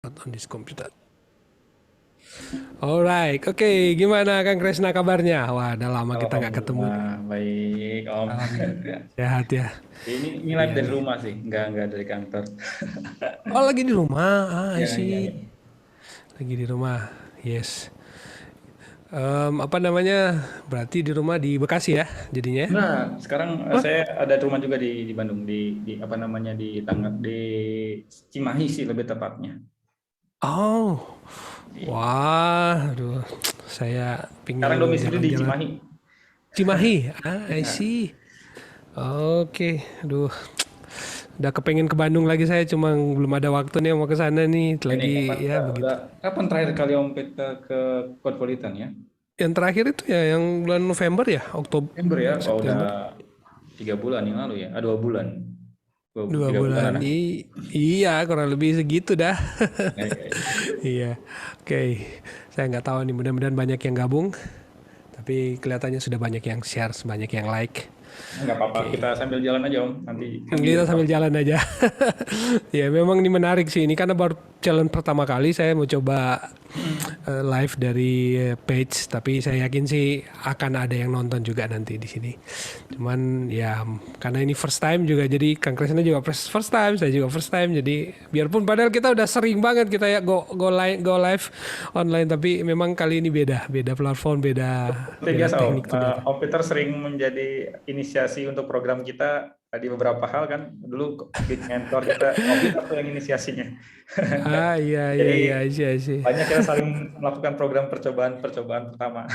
Not on this computer. Alright, oke. Gimana Kang Kresna kabarnya? Wah, udah lama kita nggak ketemu nih. Alhamdulillah baik Om. Alhamdulillah. Sehat ya. Ini live Iya dari nih. rumah sih, nggak dari kantor. Oh, lagi di rumah. Ah, I Ya, ya, see. ya. Lagi di rumah. Yes. Apa namanya? Berarti di rumah di Bekasi ya, jadinya. Nah, sekarang Hah? saya ada rumah juga di Bandung di apa namanya di Cimahi sih lebih tepatnya. Oh, Iya. wah, aduh, saya Sekarang pingin domisili di jalan-jalan. Cimahi. Cimahi, I Ya, see. Oke, aduh, udah kepengen ke Bandung lagi saya, cuma belum ada waktu nih mau ke sana nih, ini kapan lagi ya udah begitu. kapan terakhir kali Om Peter ke Cosmopolitan ya? Yang terakhir itu ya yang bulan November ya, Oktober, September ya? Oh, udah September, 3 bulan yang lalu ya? 2 bulan. dua 3 bulan bulan. lah. Iya, kurang lebih segitu dah. Ya, ya, ya. Iya, oke. Saya nggak tahu nih, mudah-mudahan banyak yang gabung, tapi kelihatannya sudah banyak yang share, banyak yang like. Nggak apa-apa, kita Oke. sambil jalan aja Om. Nanti kan di Kita depan. sambil jalan aja. Ya memang ini menarik sih ini karena baru jalan pertama kali saya mau coba live dari page, tapi saya yakin sih akan ada yang nonton juga nanti di sini. Cuman ya karena ini first time juga jadi Kang Krisna juga first time, saya juga first time, jadi biarpun padahal kita udah sering banget kita ya go live online, tapi memang kali ini beda beda platform, beda Seperti beda biasa Om, teknik ternyata. Om Peter sering menjadi inisiasi untuk program kita di beberapa hal kan. Dulu big mentor kita, Om Peter tuh yang inisiasinya. Ah, iya iya Jadi iya sih sih. banyak kita saling melakukan program percobaan-percobaan pertama.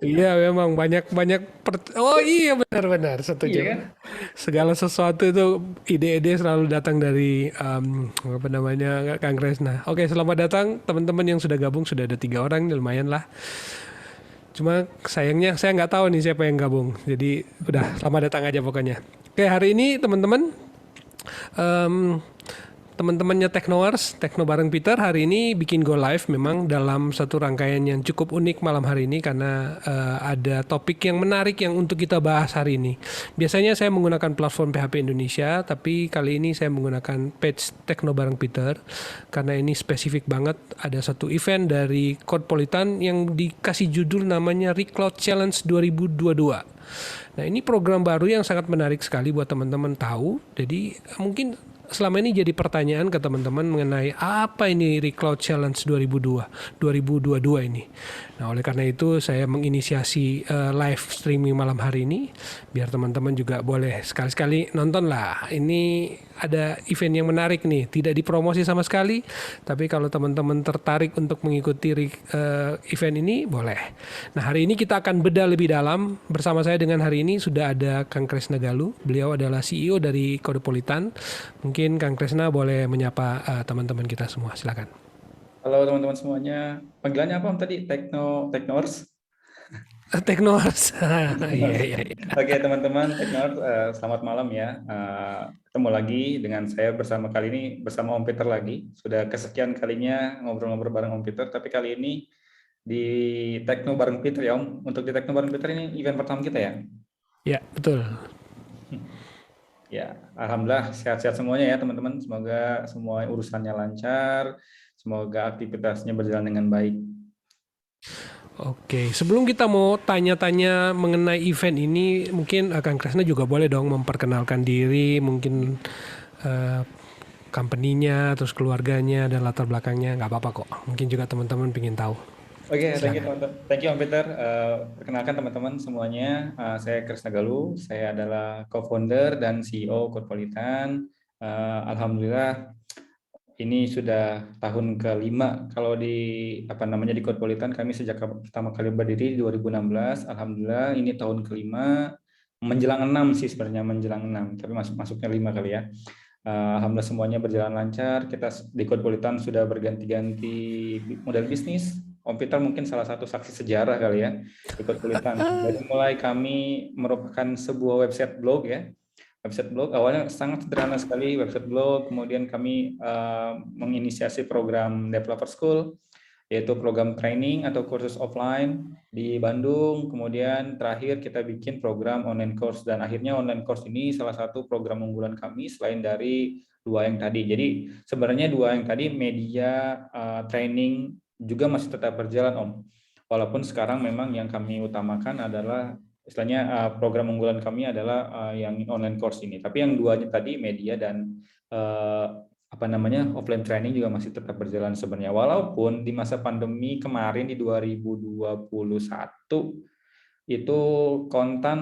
Iya memang banyak banyak oh iya benar-benar Iya setuju. kan? Segala sesuatu itu ide-ide selalu datang dari apa namanya Kang Kresna. Oke, selamat datang teman-teman yang sudah gabung, sudah ada 3 orang, lumayan lah. Cuma sayangnya saya nggak tahu nih siapa yang gabung. Jadi udah selamat datang aja pokoknya. Oke, hari ini teman-teman, em, teman-temannya Technoers, Techno bareng Peter hari ini bikin go live memang dalam satu rangkaian yang cukup unik malam hari ini karena ada topik yang menarik yang untuk kita bahas hari ini. Biasanya saya menggunakan platform PHP Indonesia, tapi kali ini saya menggunakan page Techno bareng Peter karena ini spesifik banget. Ada satu event dari Codepolitan yang dikasih judul namanya Recloud Challenge 2022. Nah, ini program baru yang sangat menarik sekali buat teman-teman tahu. Jadi mungkin selama ini jadi pertanyaan ke teman-teman mengenai apa ini Recloud Challenge 2022 ini. Nah, oleh karena itu saya menginisiasi live streaming malam hari ini biar teman-teman juga boleh sekali-sekali nonton lah. Ini ada event yang menarik nih, tidak dipromosi sama sekali, tapi kalau teman-teman tertarik untuk mengikuti event ini boleh. Nah, hari ini kita akan bedah lebih dalam. Bersama saya dengan hari ini sudah ada Kang Kresna Galuh. Beliau adalah CEO dari Codepolitan. Mungkin Kang Kresna boleh menyapa teman-teman kita semua. Silakan. Halo teman-teman semuanya, panggilannya apa Om tadi? Teknors? Teknoars. Iya, iya, iya. Oke teman-teman, Teknor, selamat malam ya. Ketemu lagi dengan saya bersama kali ini bersama Om Peter lagi. Sudah kesekian kalinya ngobrol-ngobrol bareng Om Peter, tapi kali ini di Tekno bareng Peter ya Om. Untuk di Tekno bareng Peter ini event pertama kita ya. Ya, betul. Ya, alhamdulillah sehat-sehat semuanya ya teman-teman. Semoga semua urusannya lancar, semoga aktivitasnya berjalan dengan baik. Oke, sebelum kita mau tanya-tanya mengenai event ini, mungkin Kang Kresna juga boleh dong memperkenalkan diri, mungkin eh, company-nya, terus keluarganya, dan latar belakangnya. Nggak apa-apa kok. Mungkin juga teman-teman pengen tahu. Oke, thank you Silakan. teman-teman. Thank you Om Peter. Perkenalkan teman-teman semuanya, saya Krisna Galuh. Saya adalah co-founder dan CEO Codepolitan. Alhamdulillah ini sudah tahun kelima. Kalau di apa namanya di Codepolitan kami sejak pertama kali berdiri di 2016. Alhamdulillah ini tahun kelima, menjelang 6 sih sebenarnya, menjelang 6, tapi masuknya 5 kali ya. Alhamdulillah semuanya berjalan lancar. Kita di Codepolitan sudah berganti-ganti model bisnis. Om Peter mungkin salah satu saksi sejarah kali ya di Codepolitan. Dari mulai kami merupakan sebuah website blog ya. Website blog awalnya sangat sederhana sekali, website blog. Kemudian kami menginisiasi program Developer School. yaitu program training atau kursus offline di Bandung. Kemudian terakhir kita bikin program online course, dan akhirnya online course ini salah satu program unggulan kami selain dari dua yang tadi. Jadi sebenarnya dua yang tadi, media, training juga masih tetap berjalan Om. Walaupun sekarang memang yang kami utamakan adalah istilahnya program unggulan kami adalah yang online course ini. Tapi yang duanya tadi, media dan offline training juga masih tetap berjalan sebenarnya. Walaupun di masa pandemi kemarin di 2021 itu konten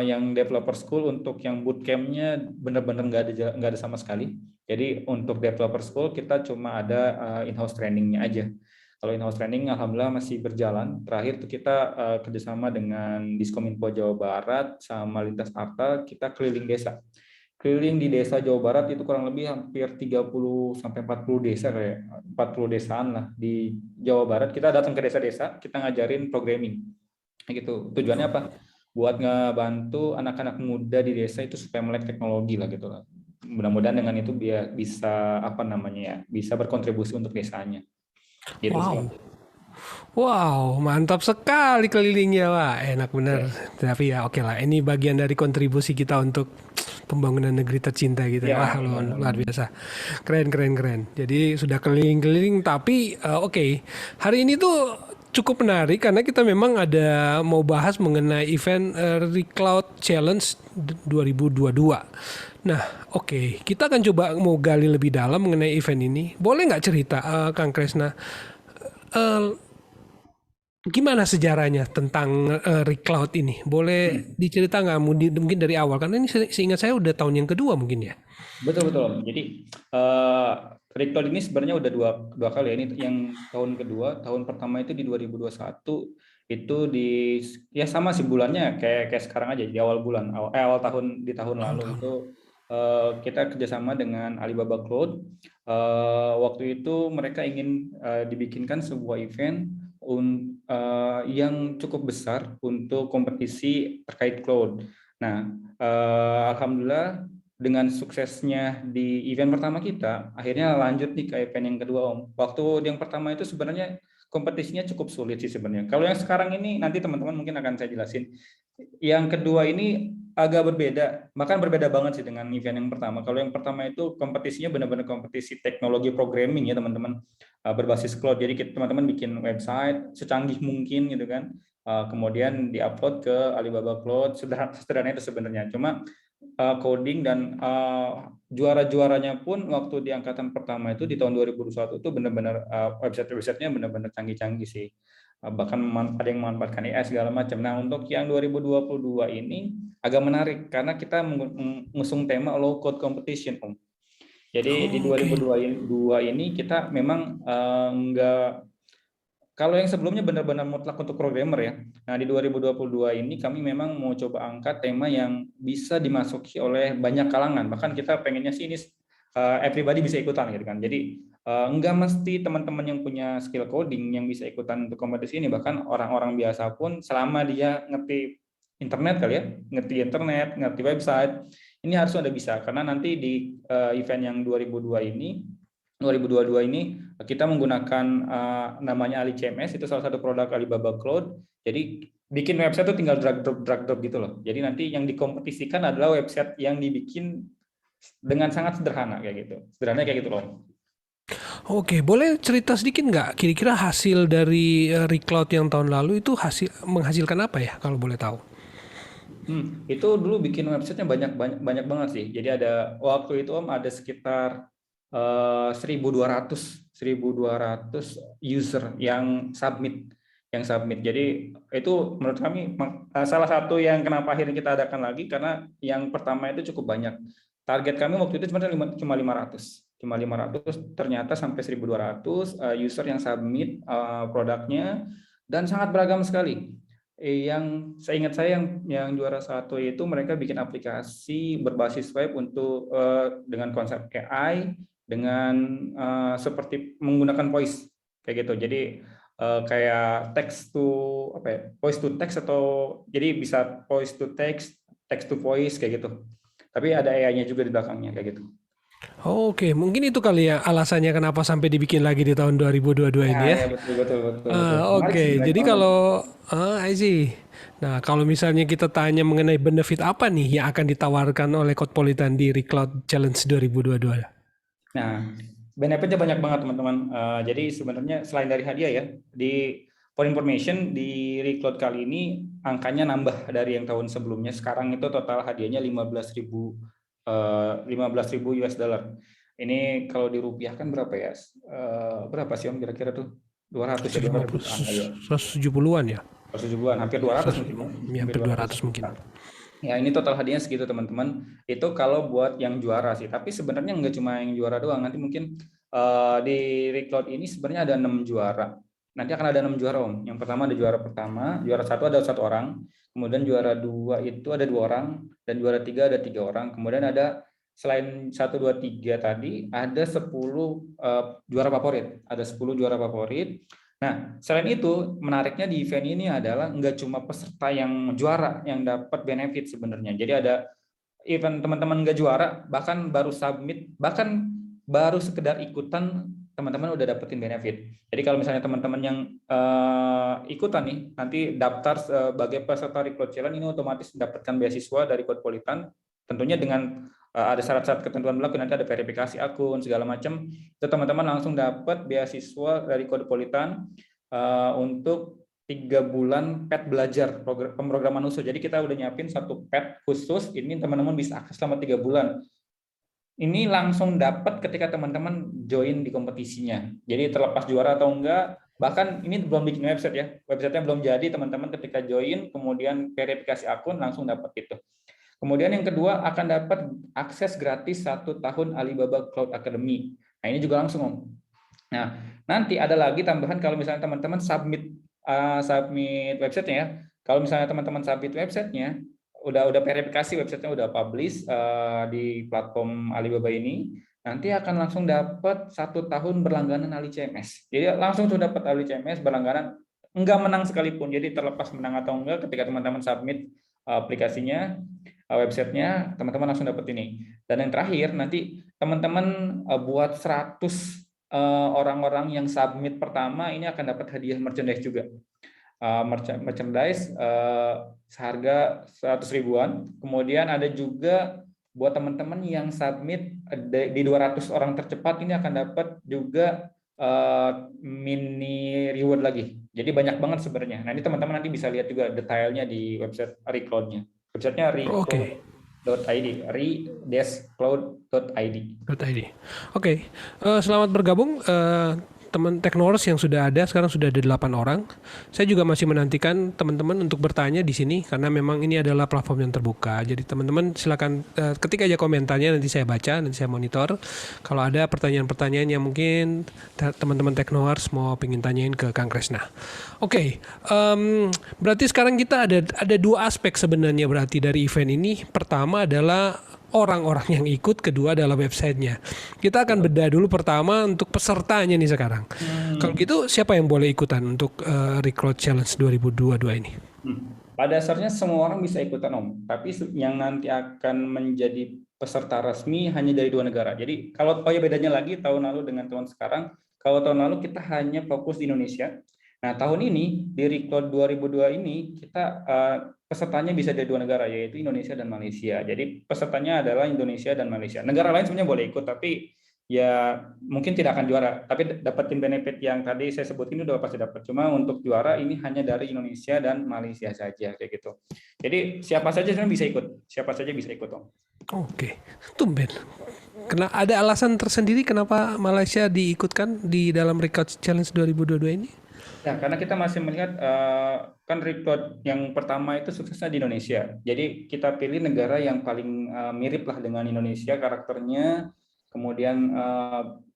yang developer school untuk yang bootcampnya benar-benar nggak ada sama sekali. Jadi untuk developer school kita cuma ada in-house trainingnya aja. Kalau in-house training alhamdulillah masih berjalan. Terakhir tuh kita kerjasama dengan Diskominfo Jawa Barat sama Lintas Arta, kita keliling desa. Keliling di desa Jawa Barat itu kurang lebih hampir 30 sampai 40 desa, kayak 40 desaan lah di Jawa Barat. Kita datang ke desa-desa, kita ngajarin programming. Gitu. Tujuannya apa? Buat ngebantu anak-anak muda di desa itu supaya melek teknologi lah gitu lah. Mudah-mudahan dengan itu dia bisa bisa berkontribusi untuk desanya. Gitu sih. Wow. Wow, mantap sekali kelilingnya, Wah. Enak bener. Ya. Tapi ya oke lah, ini bagian dari kontribusi kita untuk pembangunan negeri tercinta gitu. Ya, Wah, luar biasa. Keren, keren, keren. Jadi sudah keliling-keliling, tapi oke. Hari ini tuh cukup menarik karena kita memang ada mau bahas mengenai event Recloud Challenge 2022. Nah, oke. Kita akan coba mau gali lebih dalam mengenai event ini. Boleh nggak cerita, Kang Kresna? Eh, Gimana sejarahnya tentang Recloud ini? Boleh dicerita nggak mungkin dari awal? Karena ini seingat saya udah tahun yang kedua mungkin ya. Betul betul. Jadi Recloud ini sebenarnya udah dua kali ya. Ini yang tahun kedua. Tahun pertama itu di 2021 itu ya sama sih bulannya kayak sekarang aja di awal bulan awal tahun di tahun lalu itu kita kerjasama dengan Alibaba Cloud. Waktu itu mereka ingin dibikinkan sebuah event yang cukup besar untuk kompetisi terkait cloud. Nah, alhamdulillah dengan suksesnya di event pertama kita, akhirnya lanjut nih ke event yang kedua Om. Waktu yang pertama itu sebenarnya kompetisinya cukup sulit sih sebenarnya. Kalau yang sekarang ini nanti teman-teman mungkin akan saya jelasin. Yang kedua ini agak berbeda, bahkan berbeda banget sih dengan event yang pertama. Kalau yang pertama itu kompetisinya benar-benar kompetisi teknologi programming ya teman-teman, berbasis cloud. Jadi teman-teman bikin website secanggih mungkin gitu kan, kemudian diupload ke Alibaba Cloud. Sederhana itu sebenarnya. Cuma coding dan juara-juaranya pun waktu di angkatan pertama itu di tahun 2021 itu benar-benar website-websitenya benar-benar canggih-canggih sih. Bahkan ada yang memanfaatkan AI segala macam. Nah, untuk yang 2022 ini agak menarik karena kita mengusung tema low code competition, Om. Jadi di 2022 ini kita memang enggak, kalau yang sebelumnya benar-benar mutlak untuk programmer ya. Nah, di 2022 ini kami memang mau coba angkat tema yang bisa dimasuki oleh banyak kalangan. Bahkan kita pengennya sih ini everybody bisa ikutan gitu kan. Jadi enggak mesti teman-teman yang punya skill coding yang bisa ikutan untuk kompetisi ini, bahkan orang-orang biasa pun selama dia ngerti internet kali ya, ngerti internet, ngerti website, ini harus ada bisa. Karena nanti di event yang 2022 ini kita menggunakan namanya Ali CMS, itu salah satu produk Alibaba Cloud. Jadi bikin website itu tinggal drag drop gitu loh. Jadi nanti yang dikompetisikan adalah website yang dibikin dengan sangat sederhana kayak gitu. Sederhananya kayak gitu loh. Oke, boleh cerita sedikit nggak? Kira-kira hasil dari Recloud yang tahun lalu itu menghasilkan apa ya kalau boleh tahu? Itu dulu bikin websitenya banyak banget sih. Jadi ada waktu itu Om ada sekitar 1.200 user yang submit. Jadi itu menurut kami salah satu yang kenapa akhirnya kita adakan lagi, karena yang pertama itu cukup banyak. Target kami waktu itu sebenarnya cuma 500. Ternyata sampai 1.200 user yang submit produknya, dan sangat beragam sekali. Yang saya ingat yang juara satu itu mereka bikin aplikasi berbasis web untuk dengan konsep AI dengan seperti menggunakan voice kayak gitu. Jadi kayak voice to text, atau jadi bisa voice to text, text to voice kayak gitu. Tapi ada AI-nya juga di belakangnya kayak gitu. Oke, mungkin itu kali ya alasannya kenapa sampai dibikin lagi di tahun 2022 Ya, ini ya. ya betul betul betul betul. Menarik Oke, sih, menarik jadi banget. kalau I see. Nah, kalau misalnya kita tanya mengenai benefit apa nih yang akan ditawarkan oleh Cloudpolitan di Recloud Challenge 2022? Nah, benefitnya banyak banget teman-teman. Jadi sebenarnya selain dari hadiah ya, di for information di Recloud kali ini angkanya nambah dari yang tahun sebelumnya. Sekarang itu total hadiahnya 15.000 US dollar. Ini kalau dirupiahkan berapa ya? Berapa sih Om kira-kira tuh? 200 ya, 200 150, jutaan kali ya. 170-an ya? 170-an, hampir 200 mungkin ya. Ya, Hampir hampir 200 200 mungkin. juta. Ya, ini total hadiahnya segitu teman-teman. Itu kalau buat yang juara sih. Tapi sebenarnya nggak cuma yang juara doang. Nanti mungkin di Recloud ini sebenarnya ada 6 juara. Nanti akan ada 6 juara Om. Yang pertama ada juara pertama, juara satu ada 1 orang. Kemudian juara 2 itu ada 2 orang. Dan juara 3 ada 3 orang. Kemudian ada selain 1, 2, 3 tadi, ada 10 juara favorit. Ada 10 juara favorit. Nah, selain itu, menariknya di event ini adalah nggak cuma peserta yang juara yang dapat benefit sebenarnya. Jadi ada event teman-teman nggak juara, bahkan baru submit, bahkan baru sekedar ikutan, teman-teman udah dapetin benefit. Jadi kalau misalnya teman-teman yang ikutan nih, nanti daftar sebagai peserta Recloud Challenge ini otomatis mendapatkan beasiswa dari Cloudpolitan, tentunya dengan ada syarat-syarat ketentuan berlaku, nanti ada verifikasi akun segala macam. Itu teman-teman langsung dapat beasiswa dari Cloudpolitan untuk 3 bulan pet belajar pemrograman khusus. Jadi kita udah nyiapin satu pet khusus, ini teman-teman bisa akses selama 3 bulan. Ini langsung dapat ketika teman-teman join di kompetisinya. Jadi terlepas juara atau enggak, bahkan ini belum bikin website ya, websitenya belum jadi, teman-teman ketika join, kemudian verifikasi akun langsung dapat itu. Kemudian yang kedua akan dapat akses gratis 1 tahun Alibaba Cloud Academy. Nah ini juga langsung Om. Nah, nanti ada lagi tambahan kalau misalnya teman-teman submit websitenya ya. Kalau misalnya teman-teman submit websitenya, udah verifikasi websitenya udah publish di platform Alibaba ini, nanti akan langsung dapat 1 tahun berlangganan Ali CMS. Jadi langsung sudah dapat Ali CMS berlangganan, enggak menang sekalipun. Jadi terlepas menang atau enggak, ketika teman-teman submit aplikasinya, websitenya, teman-teman langsung dapat ini. Dan yang terakhir nanti teman-teman buat 100 orang-orang yang submit pertama ini akan dapat hadiah merchandise juga. Merchandise seharga 100 ribuan. Kemudian ada juga buat teman-teman yang submit di 200 orang tercepat ini akan dapat juga mini reward lagi. Jadi banyak banget sebenarnya. Nah ini teman-teman nanti bisa lihat juga detailnya di website Recloud-nya. Websitenya Oke. recloud.id, re-cloud.id. .id. Oke, selamat bergabung teman Technors yang sudah ada, sekarang sudah ada 8 orang. Saya juga masih menantikan teman-teman untuk bertanya di sini karena memang ini adalah platform yang terbuka. Jadi teman-teman silakan ketik aja komentarnya, nanti saya baca, nanti saya monitor. Kalau ada pertanyaan-pertanyaan yang mungkin teman-teman Technors mau pengen tanyain ke Kang Kresna. Oke, berarti sekarang kita ada 2 aspek sebenarnya berarti dari event ini. Pertama adalah orang-orang yang ikut, kedua adalah websitenya. Kita akan bedah dulu pertama untuk pesertanya nih sekarang. Kalau gitu siapa yang boleh ikutan untuk Recruit Challenge 2022 ini? Pada dasarnya semua orang bisa ikutan Om, tapi yang nanti akan menjadi peserta resmi hanya dari 2 negara. Jadi kalau bedanya lagi tahun lalu dengan tahun sekarang, kalau tahun lalu kita hanya fokus di Indonesia. Nah tahun ini di Recruit 2002 ini kita pesertanya bisa dari 2 negara, yaitu Indonesia dan Malaysia. Jadi pesertanya adalah Indonesia dan Malaysia. Negara lain sebenarnya boleh ikut, tapi ya mungkin tidak akan juara. Tapi dapetin benefit yang tadi saya sebutin udah pasti dapat. Cuma untuk juara ini hanya dari Indonesia dan Malaysia saja kayak gitu. Jadi siapa saja sebenarnya bisa ikut. Siapa saja bisa ikut Om. Oke, tumben. Ada alasan tersendiri kenapa Malaysia diikutkan di dalam Recruit Challenge 2022 ini? Ya, karena kita masih melihat kan Recruit yang pertama itu suksesnya di Indonesia. Jadi kita pilih negara yang paling mirip lah dengan Indonesia karakternya, kemudian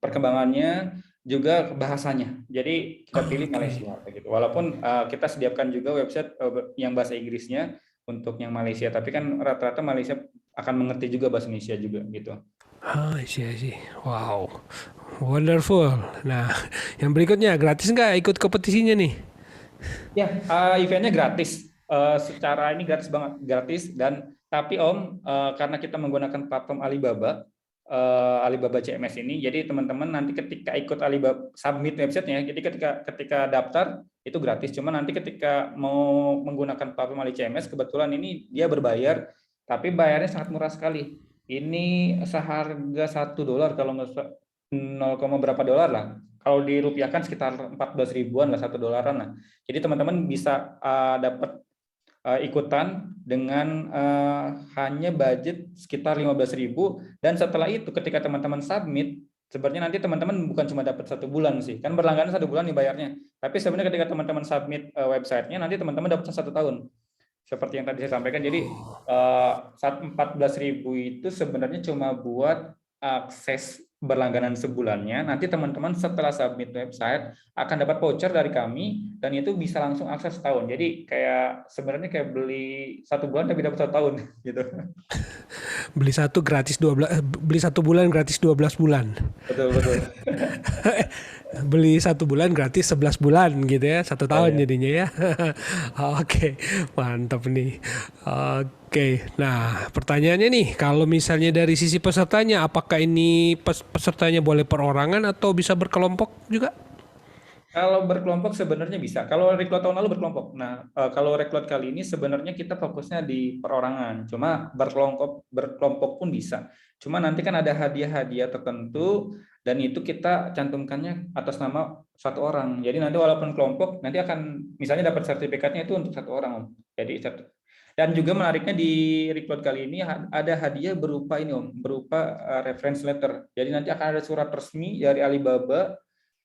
perkembangannya, juga bahasanya. Jadi kita pilih Malaysia gitu. Walaupun kita sediakan juga website yang bahasa Inggrisnya untuk yang Malaysia, tapi kan rata-rata Malaysia akan mengerti juga bahasa Indonesia juga gitu. I see. Wow, wonderful. Nah, yang berikutnya gratis nggak ikut kompetisinya nih? Ya, eventnya gratis. Secara ini gratis banget, gratis. Dan tapi Om, karena kita menggunakan platform Alibaba, Alibaba CMS ini. Jadi teman-teman nanti ketika ikut Alibaba submit websitenya, jadi ketika daftar itu gratis. Cuma nanti ketika mau menggunakan platform Ali CMS, kebetulan ini dia berbayar, tapi bayarnya sangat murah sekali. Ini seharga $1 kalau nggak 0, berapa dolar lah. Kalau dirupiahkan sekitar 14 ribuan lah, $1 lah. Jadi teman-teman bisa dapat ikutan dengan hanya budget sekitar 15.000, dan setelah itu ketika teman-teman submit, sebenarnya nanti teman-teman bukan cuma dapat 1 bulan sih, kan berlangganan 1 bulan dibayarnya, tapi sebenarnya ketika teman-teman submit websitenya, nanti teman-teman dapat 1 tahun seperti yang tadi saya sampaikan. Jadi 14.000 itu sebenarnya cuma buat akses berlangganan sebulannya. Nanti teman-teman setelah submit website akan dapat voucher dari kami, dan itu bisa langsung akses setahun. Jadi kayak sebenarnya kayak beli 1 bulan tapi dapat 1 tahun gitu. Beli 1 bulan gratis 12 bulan. Betul betul. Beli 1 bulan gratis 11 bulan gitu ya, 1 tahun Ya. jadinya ya. Oke, mantap nih. Oke, nah pertanyaannya nih, kalau misalnya dari sisi pesertanya, apakah ini pesertanya boleh perorangan atau bisa berkelompok juga? Kalau berkelompok sebenarnya bisa. Kalau rekrut tahun lalu berkelompok. Nah, kalau rekrut kali ini sebenarnya kita fokusnya di perorangan. Cuma berkelompok pun bisa. Cuma nanti kan ada hadiah-hadiah tertentu, dan itu kita cantumkannya atas nama 1 orang. Jadi nanti walaupun kelompok, nanti akan misalnya dapat sertifikatnya itu untuk 1 orang, Om. Jadi dan juga menariknya di rekrut kali ini ada hadiah berupa ini, Om, berupa reference letter. Jadi nanti akan ada surat resmi dari Alibaba.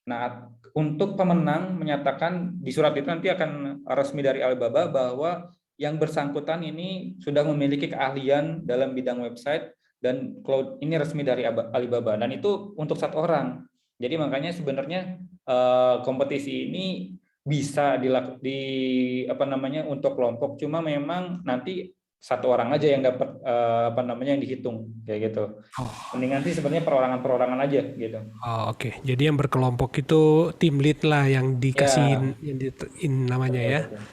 Nah, untuk pemenang menyatakan di surat itu nanti akan resmi dari Alibaba bahwa yang bersangkutan ini sudah memiliki keahlian dalam bidang website dan cloud, ini resmi dari Alibaba, dan itu untuk 1 orang. Jadi makanya sebenarnya kompetisi ini bisa untuk kelompok, cuma memang nanti 1 orang aja yang dapat yang dihitung kayak gitu. Mendingan sih sebenarnya perorangan aja gitu. Oh, oke. Jadi yang berkelompok itu tim lead lah yang dikasihin, Ya, yang namanya betul ya. betul.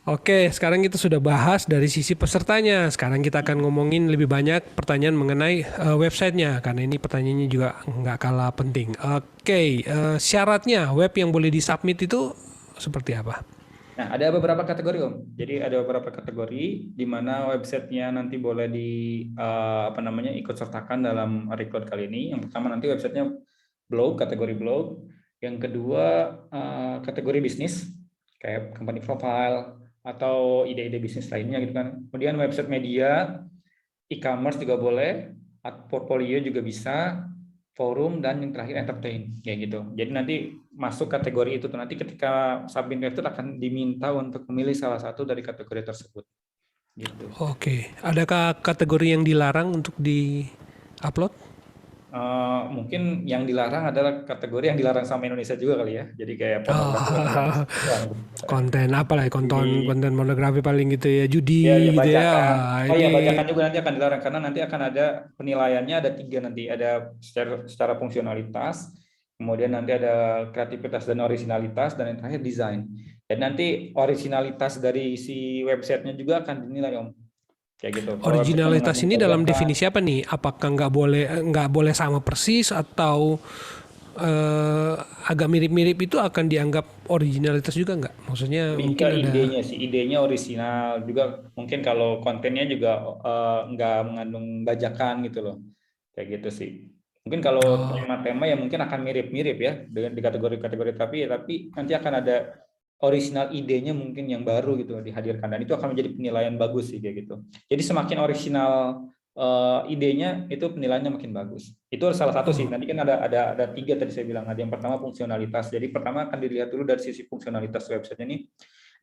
Oke, sekarang kita sudah bahas dari sisi pesertanya. Sekarang kita akan ngomongin lebih banyak pertanyaan mengenai websitenya, karena ini pertanyaannya juga nggak kalah penting. Oke, syaratnya web yang boleh disubmit itu seperti apa? Nah, ada beberapa kategori, Om. Jadi ada beberapa kategori di mana websitenya nanti boleh ikut sertakan dalam rekrut kali ini. Yang pertama nanti websitenya blog, kategori blog. Yang kedua kategori bisnis, kayak company profile atau ide-ide bisnis lainnya gitu kan. Kemudian website media, e-commerce juga boleh, portfolio juga bisa, forum, dan yang terakhir entertain kayak gitu. Jadi nanti masuk kategori itu tuh, nanti ketika submit website akan diminta untuk memilih salah satu dari kategori tersebut gitu. Oke, adakah kategori yang dilarang untuk di-upload? Mungkin yang dilarang adalah kategori yang dilarang sama Indonesia juga kali ya. Jadi kayak pornografi Konten apa lah ya, konten pornografi paling gitu ya, judi ya gitu ya. bacakan. Oh ya, Ini bacakan juga nanti akan dilarang karena nanti akan ada penilaiannya, ada 3 nanti, ada secara fungsionalitas, kemudian nanti ada kreativitas dan originalitas, dan yang terakhir desain. Dan nanti originalitas dari si websitenya juga akan dinilai, Om. Kayak gitu. Kalau website originalitas mengandung ini dalam bajakan, definisi apa nih? Apakah nggak boleh sama persis, atau agak mirip-mirip itu akan dianggap originalitas juga nggak? Maksudnya lebih mungkin ke ada. idenya sih, idenya orisinal juga. Mungkin kalau kontennya juga nggak mengandung bajakan gitu loh, kayak gitu sih. Mungkin kalau Oh, tema-tema ya mungkin akan mirip-mirip ya dengan di kategori-kategori, tapi nanti akan ada original idenya mungkin yang baru gitu dihadirkan, dan itu akan menjadi penilaian bagus sih kayak gitu. Jadi semakin original idenya, itu penilaiannya makin bagus. Itu salah satu sih. oh, Nanti kan ada 3 tadi saya bilang. Ada yang pertama fungsionalitas. Jadi pertama akan dilihat dulu dari sisi fungsionalitas website ini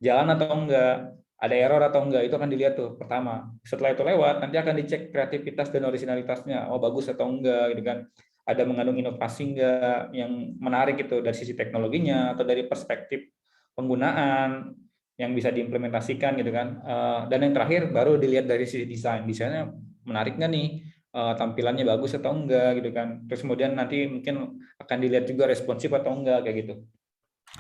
jalan atau enggak, ada error atau enggak, itu akan dilihat tuh pertama. Setelah itu lewat, nanti akan dicek kreativitas dan originalitasnya, oh bagus atau enggak gitu kan. Ada mengandung inovasi enggak yang menarik itu dari sisi teknologinya atau dari perspektif penggunaan yang bisa diimplementasikan gitu kan. Dan yang terakhir baru dilihat dari sisi desainnya menarik nggak nih, tampilannya bagus atau enggak gitu kan. Terus kemudian nanti mungkin akan dilihat juga responsif atau enggak kayak gitu.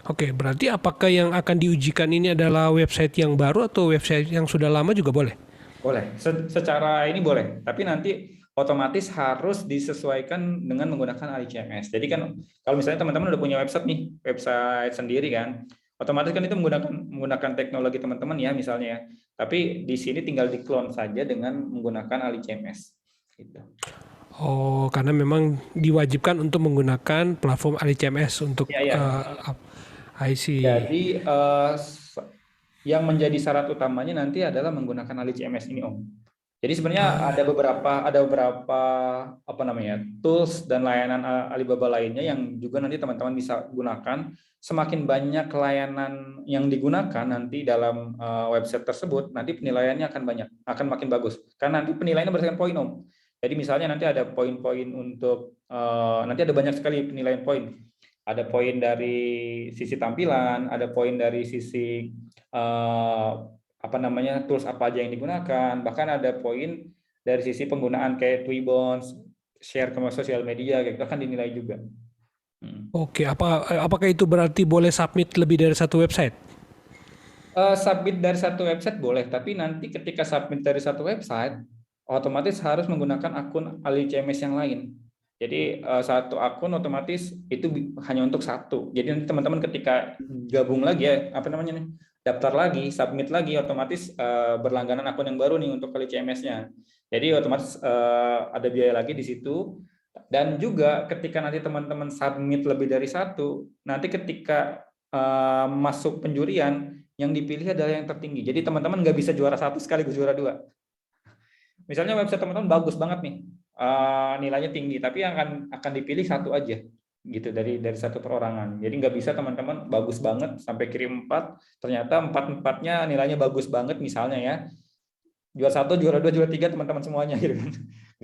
oke, berarti apakah yang akan diujikan ini adalah website yang baru atau website yang sudah lama juga boleh? Boleh, secara ini boleh. Tapi nanti otomatis harus disesuaikan dengan menggunakan AliCMS. Jadi kan kalau misalnya teman-teman udah punya website nih, website sendiri kan, otomatis kan itu menggunakan teknologi teman-teman ya misalnya ya. Tapi di sini tinggal di-clone saja dengan menggunakan AliCMS. Gitu. Oh, karena memang diwajibkan untuk menggunakan platform AliCMS untuk Ya, ya. I see. Jadi yang menjadi syarat utamanya nanti adalah menggunakan AliCMS ini Om. Jadi sebenarnya ada beberapa apa namanya tools dan layanan Alibaba lainnya yang juga nanti teman-teman bisa gunakan. Semakin banyak layanan yang digunakan nanti dalam website tersebut, nanti penilaiannya akan makin bagus. Karena nanti penilaiannya berdasarkan poin Om. Jadi misalnya nanti ada poin-poin untuk nanti ada banyak sekali penilaian poin. Ada poin dari sisi tampilan, ada poin dari sisi apa namanya tools apa aja yang digunakan, bahkan ada poin dari sisi penggunaan kayak Tweebonds, share ke sosial media, kayak itu kan dinilai juga. Oke, apakah itu berarti boleh submit lebih dari satu website? Submit dari satu website boleh, tapi nanti ketika submit dari satu website, otomatis harus menggunakan akun AliCMS yang lain. Jadi satu akun otomatis itu hanya untuk satu. Jadi nanti teman-teman ketika gabung lagi ya, apa namanya nih, daftar lagi, submit lagi, otomatis berlangganan akun yang baru nih untuk AliCMS-nya. Jadi otomatis ada biaya lagi di situ. Dan juga ketika nanti teman-teman submit lebih dari satu, nanti ketika masuk penjurian, yang dipilih adalah yang tertinggi. Jadi teman-teman nggak bisa juara satu sekaligus juara dua. Misalnya website teman-teman bagus banget nih, nilainya tinggi, tapi yang akan dipilih satu aja, gitu dari satu perorangan. Jadi nggak bisa teman-teman bagus banget sampai kirim 4, ternyata 4-4-nya nilainya bagus banget misalnya ya, juara satu, juara dua, juara tiga teman-teman semuanya gitu kan.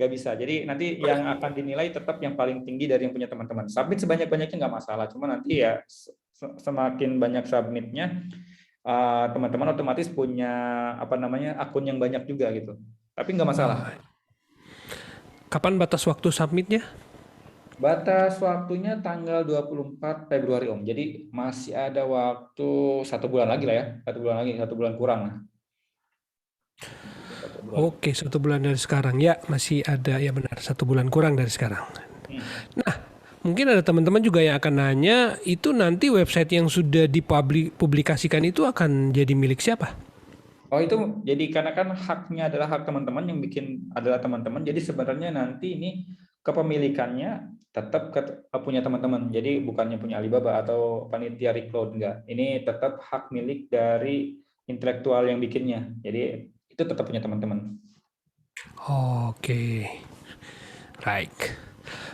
Nggak bisa. Jadi nanti yang akan dinilai tetap yang paling tinggi dari yang punya teman-teman. Submit sebanyak-banyaknya nggak masalah, cuma nanti ya semakin banyak submitnya, teman-teman otomatis punya apa namanya akun yang banyak juga gitu. Tapi nggak masalah. Kapan batas waktu submitnya? Batas waktunya tanggal 24 Februari Om. Jadi masih ada waktu 1 bulan lagi lah ya. 1 bulan lagi, 1 bulan kurang lah. Oke, 1 bulan dari sekarang. Ya, masih ada, ya benar, 1 bulan kurang dari sekarang. Nah, mungkin ada teman-teman juga yang akan nanya, itu nanti website yang sudah dipublikasikan itu akan jadi milik siapa? Oh itu jadi karena kan haknya adalah hak teman-teman, yang bikin adalah teman-teman. Jadi sebenarnya nanti ini kepemilikannya tetap punya teman-teman. Jadi bukannya punya Alibaba atau panitia Recloud, enggak. Ini tetap hak milik dari intelektual yang bikinnya. Jadi itu tetap punya teman-teman. Oke, right.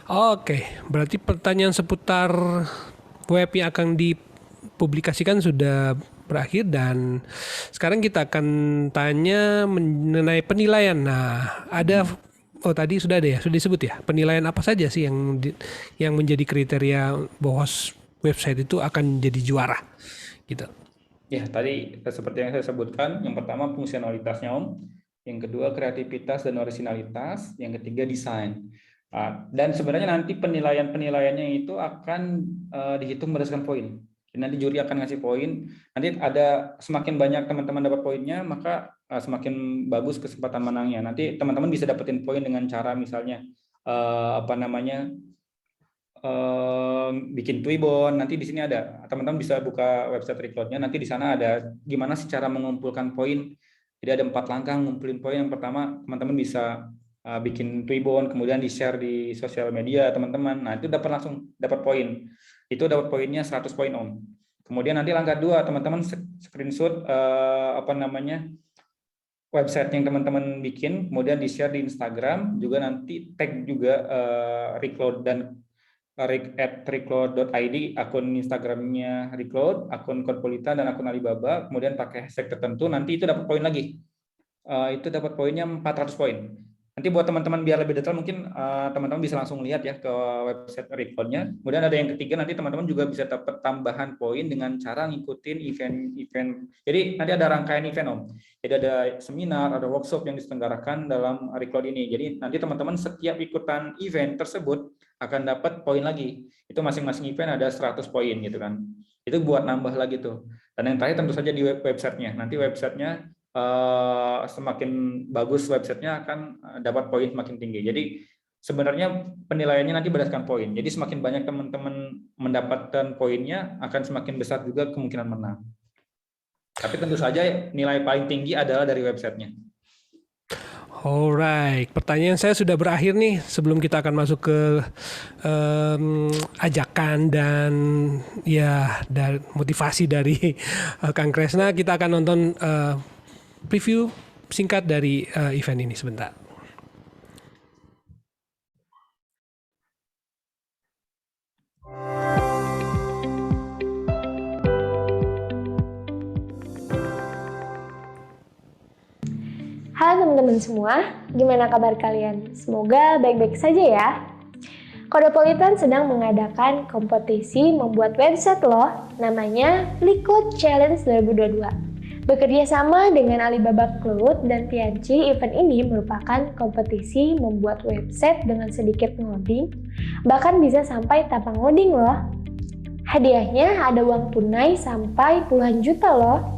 Oke, berarti pertanyaan seputar web yang akan dipublikasikan sudah berakhir dan sekarang kita akan tanya mengenai penilaian. Nah, tadi sudah ada ya, sudah disebut ya. Penilaian apa saja sih yang menjadi kriteria bahwa website itu akan jadi juara gitu. Ya, tadi seperti yang saya sebutkan, yang pertama fungsionalitasnya Om, yang kedua kreativitas dan orisinalitas, yang ketiga desain. Dan sebenarnya nanti penilaiannya itu akan dihitung berdasarkan poin. Jadi nanti juri akan ngasih poin. Nanti ada semakin banyak teman-teman dapat poinnya, maka semakin bagus kesempatan menangnya. Nanti teman-teman bisa dapetin poin dengan cara misalnya apa namanya bikin Twibbon. Nanti di sini ada, teman-teman bisa buka website Recloud-nya. Nanti di sana ada gimana sih cara mengumpulkan poin. Jadi ada 4 langkah ngumpulin poin. Yang pertama, teman-teman bisa bikin Twibbon, kemudian di-share di sosial media teman-teman. Nah, itu langsung dapat poin. Itu dapat poinnya 100 poin Om. Kemudian nanti langkah 2, teman-teman screenshot apa namanya website yang teman-teman bikin, kemudian di-share di Instagram, juga nanti tag juga Recloud dan @recloud.id, akun Instagramnya Recloud, akun Korpolita dan akun Alibaba, kemudian pakai hashtag tertentu, nanti itu dapat poin lagi. Itu dapat poinnya 400 poin. Nanti buat teman-teman biar lebih detail, mungkin teman-teman bisa langsung lihat ya ke website Recloud-nya. Kemudian ada yang ketiga, nanti teman-teman juga bisa dapat tambahan poin dengan cara ngikutin event-event. Jadi nanti ada rangkaian event Om. Jadi ada seminar, ada workshop yang diselenggarakan dalam Recloud ini. Jadi nanti teman-teman setiap ikutan event tersebut akan dapat poin lagi. Itu masing-masing event ada 100 poin gitu kan. Itu buat nambah lagi tuh. Dan yang terakhir tentu saja di websitenya. Nanti websitenya semakin bagus websitenya akan dapat poin semakin tinggi. Jadi sebenarnya penilaiannya nanti berdasarkan poin. Jadi semakin banyak teman-teman mendapatkan poinnya, akan semakin besar juga kemungkinan menang. Tapi tentu saja nilai paling tinggi adalah dari websitenya. Alright, pertanyaan saya sudah berakhir nih sebelum kita akan masuk ke ajakan dan motivasi dari Kang Kresna. Kita akan nonton preview singkat dari event ini sebentar. Halo teman-teman semua, gimana kabar kalian? Semoga baik-baik saja ya. Kodepolitan sedang mengadakan kompetisi membuat website loh, namanya LeetCode Challenge 2022. Bekerja sama dengan Alibaba Cloud dan Tianqi, event ini merupakan kompetisi membuat website dengan sedikit ngoding, bahkan bisa sampai tanpa ngoding loh. Hadiahnya ada uang tunai sampai puluhan juta loh.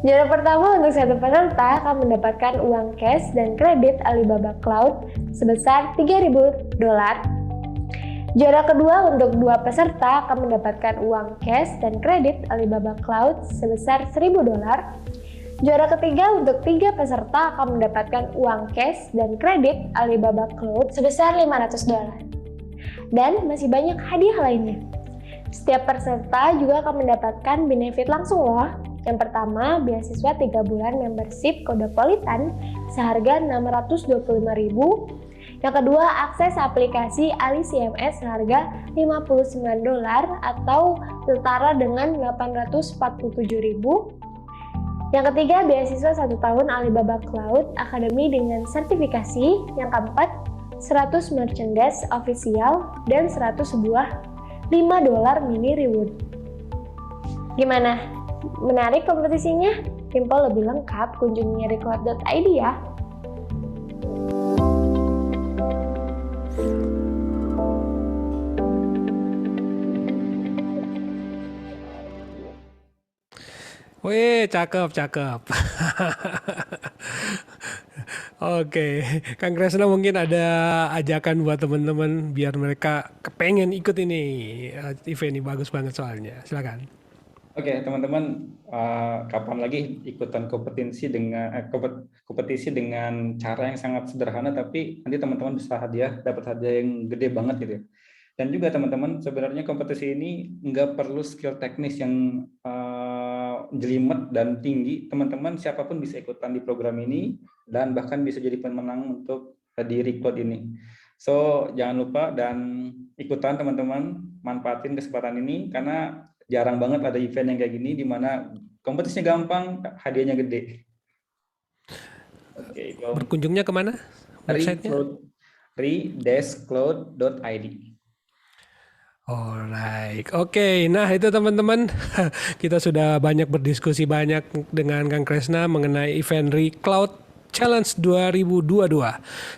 Juara pertama untuk satu peserta akan mendapatkan uang cash dan kredit Alibaba Cloud sebesar $3.000. Juara kedua untuk dua peserta akan mendapatkan uang cash dan kredit Alibaba Cloud sebesar $1.000. Juara ketiga untuk tiga peserta akan mendapatkan uang cash dan kredit Alibaba Cloud sebesar $500. Dan masih banyak hadiah lainnya. Setiap peserta juga akan mendapatkan benefit langsung loh. Yang pertama, beasiswa 3 bulan membership Kodepolitan seharga $625.000. Yang kedua, akses aplikasi Ali CMS seharga $59 atau setara dengan $847.000. Yang ketiga, beasiswa 1 tahun Alibaba Cloud Academy dengan sertifikasi. Yang keempat, 100 merchandise official dan 100 buah $5 mini reward. Gimana? Menarik kompetisinya? Info lebih lengkap kunjungi record.id ya. Wih, cakep. Oke, Kang Kresna mungkin ada ajakan buat teman-teman biar mereka kepengen ikut ini event ini, bagus banget soalnya. Silakan. Oke, teman-teman, kapan lagi ikutan kompetisi dengan cara yang sangat sederhana, tapi nanti teman-teman bisa dapat hadiah yang gede banget gitu ya. Dan juga teman-teman, sebenarnya kompetisi ini nggak perlu skill teknis yang jelimet dan tinggi. Teman-teman siapapun bisa ikutan di program ini dan bahkan bisa jadi pemenang untuk di LeetCode ini. So jangan lupa dan ikutan teman-teman, manfaatin kesempatan ini karena jarang banget ada event yang kayak gini di mana kompetisinya gampang, hadiahnya gede. Oke, berkunjungnya kemana? Websitenya? re-cloud.id. Alright, oke. Nah itu teman-teman, kita sudah banyak berdiskusi banyak dengan Kang Kresna mengenai event LeetCode Challenge 2022.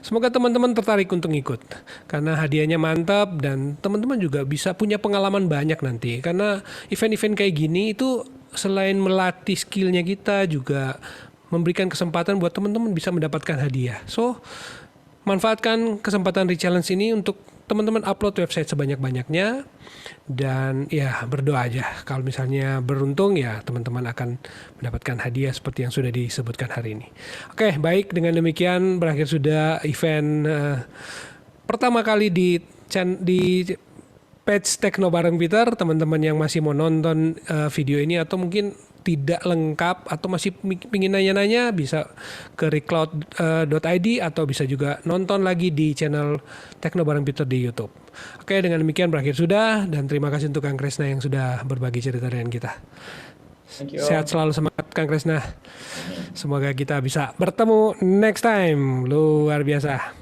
Semoga teman-teman tertarik untuk ikut karena hadiahnya mantap dan teman-teman juga bisa punya pengalaman banyak nanti. Karena event-event kayak gini itu selain melatih skillnya kita juga memberikan kesempatan buat teman-teman bisa mendapatkan hadiah. So manfaatkan kesempatan Re-Challenge ini untuk teman-teman upload website sebanyak-banyaknya dan ya berdoa aja kalau misalnya beruntung ya teman-teman akan mendapatkan hadiah seperti yang sudah disebutkan hari ini. Oke, baik, dengan demikian berakhir sudah event pertama kali di page Tekno bareng Peter. Teman-teman yang masih mau nonton video ini atau mungkin tidak lengkap atau masih pingin nanya-nanya bisa ke recloud.id atau bisa juga nonton lagi di channel Tekno bareng Peter di YouTube. Oke, dengan demikian berakhir sudah dan terima kasih untuk Kang Kresna yang sudah berbagi cerita dengan kita. Sehat selalu, semangat Kang Kresna. Semoga kita bisa bertemu next time. Luar biasa.